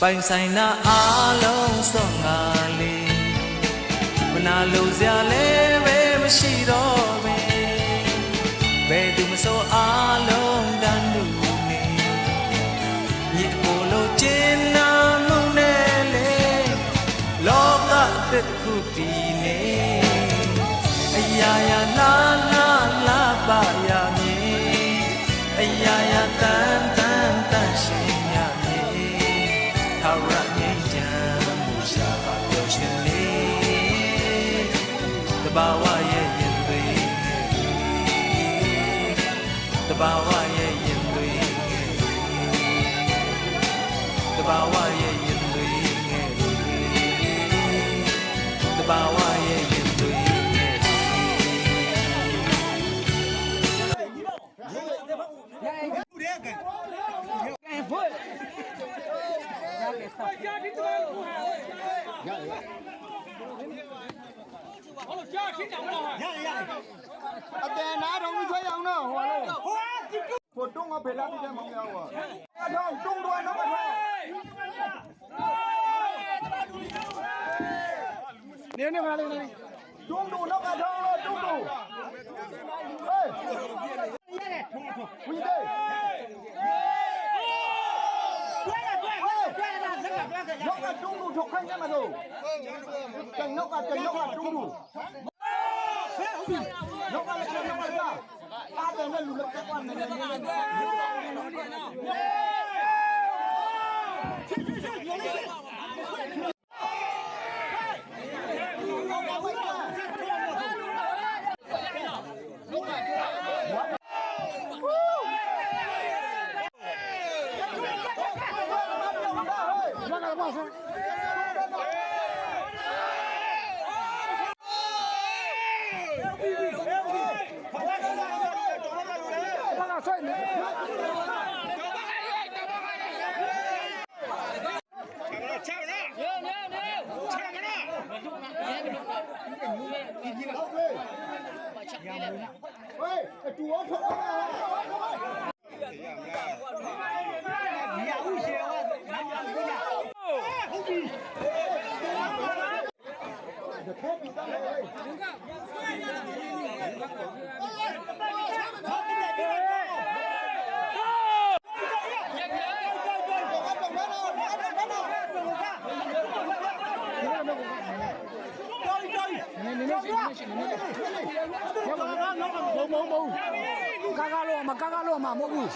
ပိုင်ဆိုင်နာအားလုံးစောငါလေးမနာလို့စရာလည်းပဲမရှိတော့ပဲဘယ်သူမဆိုအားလုံးတန်းတူနေညီကိုလို့ကျင်းနာမှုနဲ့လေလောကတစ်ခုတည်နေအရာရာလာလာလာပါရမည်အရာရာတန်တန်တန်ရှင်ရမည်ထာဝရငြိမ်းချမ်းမှုရှာပါပြောရှင်လေးတဘာဝရဲ့ရင်သွေးတဘာဝရဲ့ရင်သွေးတဘာဝရဲ့ရင်သွေးတဘာဝရဲ့ရင်သွေးအတဲနာတော့မဆွဲအောင်တော့ဟောလို့ဟိုတုံးကဖေလာပြီးတဲ့မောင်ရောက်အထောင်တုံးတော့တော့မထောင်နေပါလေတုံးတော့တော့ကထောင်တော့တုံးတော့ဟေးဝီဒေနောက်ကတုံးတော့ထုတ်ခိုင်းရမှာတော့ကျန်နောက်ကတုံးတော့နောက်ကလည်းနောက်ကအားတယ်နဲ့လူလက်ကွာနေနေတူအောင်ထုတ်ပါရဦးရှေဝနာမည်ဟုတ်ပြီတခဲပြီးသားလေမကားလို့မမဟုတ်ဘူး